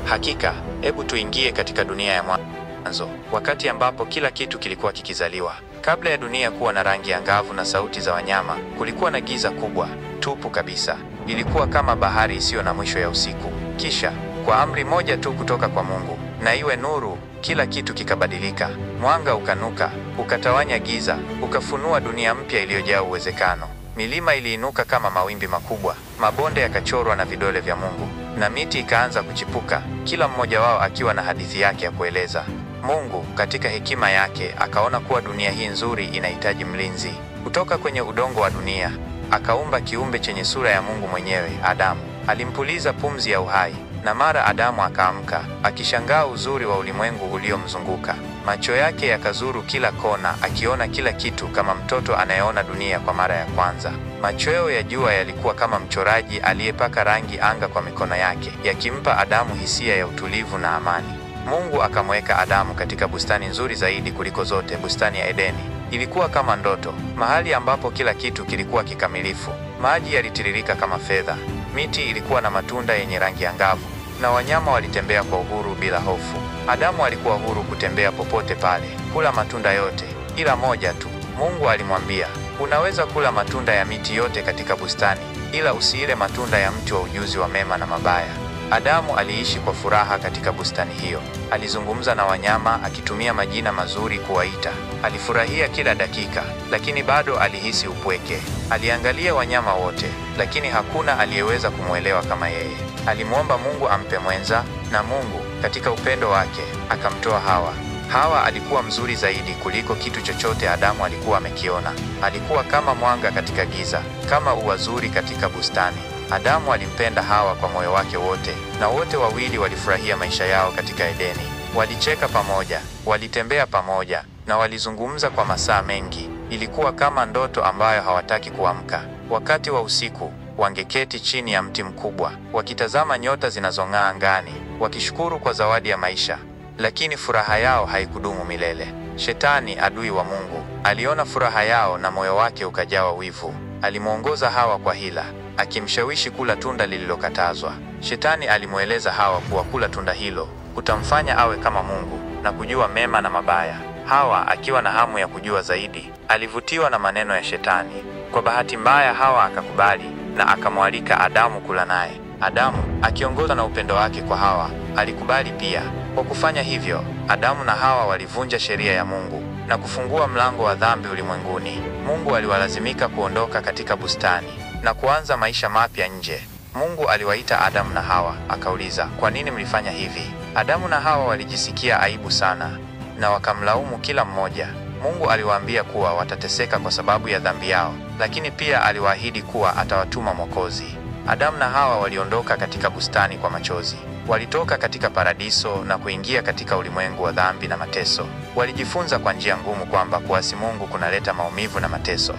Hakika, hebu tuingie katika dunia ya mwanzo, wakati ambapo kila kitu kilikuwa kikizaliwa. Kabla ya dunia kuwa na rangi angavu na sauti za wanyama, kulikuwa na giza kubwa, tupu kabisa. Ilikuwa kama bahari isiyo na mwisho ya usiku. Kisha, kwa amri moja tu kutoka kwa Mungu, na iwe nuru, kila kitu kikabadilika. Mwanga ukanuka, ukatawanya giza, ukafunua dunia mpya iliyojaa uwezekano. Milima iliinuka kama mawimbi makubwa, mabonde yakachorwa na vidole vya Mungu, na miti ikaanza kuchipuka, kila mmoja wao akiwa na hadithi yake ya kueleza. Mungu, katika hekima yake, akaona kuwa dunia hii nzuri inahitaji mlinzi. Kutoka kwenye udongo wa dunia, akaumba kiumbe chenye sura ya Mungu mwenyewe, Adamu. Alimpuliza pumzi ya uhai, na mara Adamu akaamka, akishangaa uzuri wa ulimwengu uliomzunguka. Macho yake yakazuru kila kona, akiona kila kitu kama mtoto anayeona dunia kwa mara ya kwanza. Machweo ya jua yalikuwa kama mchoraji aliyepaka rangi anga kwa mikono yake, yakimpa Adamu hisia ya utulivu na amani. Mungu akamweka Adamu katika bustani nzuri zaidi kuliko zote, bustani ya Edeni. Ilikuwa kama ndoto, mahali ambapo kila kitu kilikuwa kikamilifu. Maji yalitiririka kama fedha, miti ilikuwa na matunda yenye rangi angavu, na wanyama walitembea kwa uhuru bila hofu. Adamu alikuwa huru kutembea popote pale, kula matunda yote, ila moja tu. Mungu alimwambia, unaweza kula matunda ya miti yote katika bustani, ila usiile matunda ya mti wa ujuzi wa mema na mabaya. Adamu aliishi kwa furaha katika bustani hiyo. Alizungumza na wanyama akitumia majina mazuri kuwaita. Alifurahia kila dakika, lakini bado alihisi upweke. Aliangalia wanyama wote, lakini hakuna aliyeweza kumwelewa kama yeye. Alimwomba Mungu ampe mwenza, na Mungu, katika upendo wake, akamtoa Hawa. Hawa alikuwa mzuri zaidi kuliko kitu chochote Adamu alikuwa amekiona. Alikuwa kama mwanga katika giza, kama ua zuri katika bustani. Adamu alimpenda Hawa kwa moyo wake wote, na wote wawili walifurahia maisha yao katika Edeni. Walicheka pamoja, walitembea pamoja, na walizungumza kwa masaa mengi. Ilikuwa kama ndoto ambayo hawataki kuamka. Wakati wa usiku, wangeketi chini ya mti mkubwa, wakitazama nyota zinazong'aa angani, wakishukuru kwa zawadi ya maisha. Lakini furaha yao haikudumu milele. Shetani, adui wa Mungu, aliona furaha yao na moyo wake ukajawa wivu. Alimwongoza Hawa kwa hila, akimshawishi kula tunda lililokatazwa. Shetani alimweleza Hawa kuwa kula tunda hilo kutamfanya awe kama Mungu na kujua mema na mabaya. Hawa, akiwa na hamu ya kujua zaidi, alivutiwa na maneno ya Shetani. Kwa bahati mbaya, Hawa akakubali na akamwalika Adamu kula naye. Adamu, akiongozwa na upendo wake kwa Hawa, alikubali pia. Kwa kufanya hivyo, Adamu na Hawa walivunja sheria ya Mungu na kufungua mlango wa dhambi ulimwenguni. Mungu aliwalazimika kuondoka katika bustani na kuanza maisha mapya nje. Mungu aliwaita Adamu na Hawa, akauliza, kwa nini mlifanya hivi? Adamu na Hawa walijisikia aibu sana na wakamlaumu kila mmoja. Mungu aliwaambia kuwa watateseka kwa sababu ya dhambi yao, lakini pia aliwaahidi kuwa atawatuma Mwokozi. Adamu na Hawa waliondoka katika bustani kwa machozi. Walitoka katika paradiso na kuingia katika ulimwengu wa dhambi na mateso. Walijifunza kwa njia ngumu kwamba kuasi Mungu kunaleta maumivu na mateso.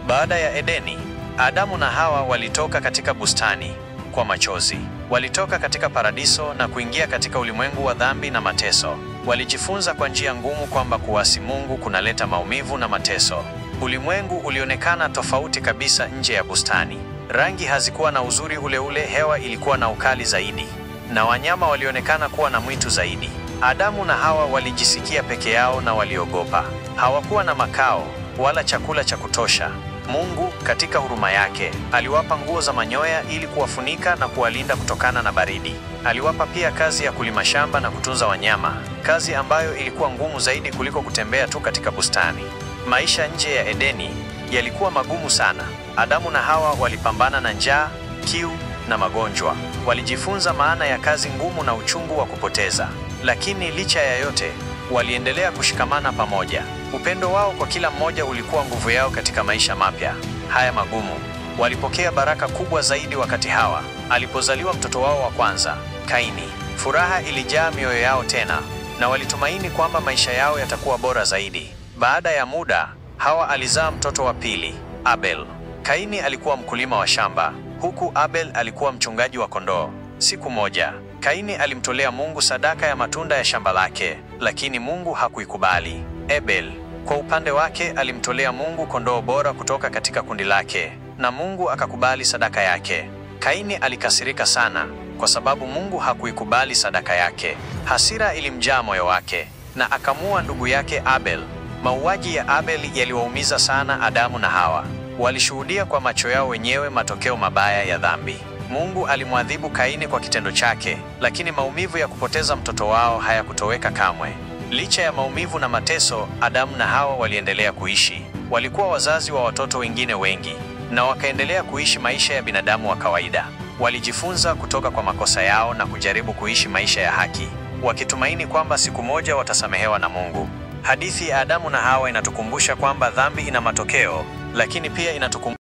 Baada ya Edeni, Adamu na Hawa walitoka katika bustani kwa machozi. Walitoka katika paradiso na kuingia katika ulimwengu wa dhambi na mateso. Walijifunza kwa njia ngumu kwamba kuasi Mungu kunaleta maumivu na mateso. Ulimwengu ulionekana tofauti kabisa nje ya bustani. Rangi hazikuwa na uzuri ule ule, hewa ilikuwa na ukali zaidi, na wanyama walionekana kuwa na mwitu zaidi. Adamu na Hawa walijisikia peke yao na waliogopa. Hawakuwa na makao wala chakula cha kutosha. Mungu, katika huruma yake, aliwapa nguo za manyoya ili kuwafunika na kuwalinda kutokana na baridi. Aliwapa pia kazi ya kulima shamba na kutunza wanyama, kazi ambayo ilikuwa ngumu zaidi kuliko kutembea tu katika bustani. Maisha nje ya Edeni yalikuwa magumu sana. Adamu na Hawa walipambana na njaa, kiu na magonjwa. Walijifunza maana ya kazi ngumu na uchungu wa kupoteza. Lakini licha ya yote, waliendelea kushikamana pamoja. Upendo wao kwa kila mmoja ulikuwa nguvu yao katika maisha mapya haya magumu. Walipokea baraka kubwa zaidi wakati Hawa alipozaliwa mtoto wao wa kwanza, Kaini. Furaha ilijaa mioyo yao tena, na walitumaini kwamba maisha yao yatakuwa bora zaidi. Baada ya muda, Hawa alizaa mtoto wa pili, Abel. Kaini alikuwa mkulima wa shamba, huku Abel alikuwa mchungaji wa kondoo. Siku moja, Kaini alimtolea Mungu sadaka ya matunda ya shamba lake, lakini Mungu hakuikubali. Abel, kwa upande wake, alimtolea Mungu kondoo bora kutoka katika kundi lake, na Mungu akakubali sadaka yake. Kaini alikasirika sana, kwa sababu Mungu hakuikubali sadaka yake. Hasira ilimjaa moyo wake na akamuua ndugu yake Abel. Mauaji ya Abel yaliwaumiza sana Adamu na Hawa. Walishuhudia kwa macho yao wenyewe matokeo mabaya ya dhambi. Mungu alimwadhibu Kaini kwa kitendo chake, lakini maumivu ya kupoteza mtoto wao hayakutoweka kamwe. Licha ya maumivu na mateso, Adamu na Hawa waliendelea kuishi. Walikuwa wazazi wa watoto wengine wengi na wakaendelea kuishi maisha ya binadamu wa kawaida. Walijifunza kutoka kwa makosa yao na kujaribu kuishi maisha ya haki, wakitumaini kwamba siku moja watasamehewa na Mungu. Hadithi ya Adamu na Hawa inatukumbusha kwamba dhambi ina matokeo, lakini pia inatukumbusha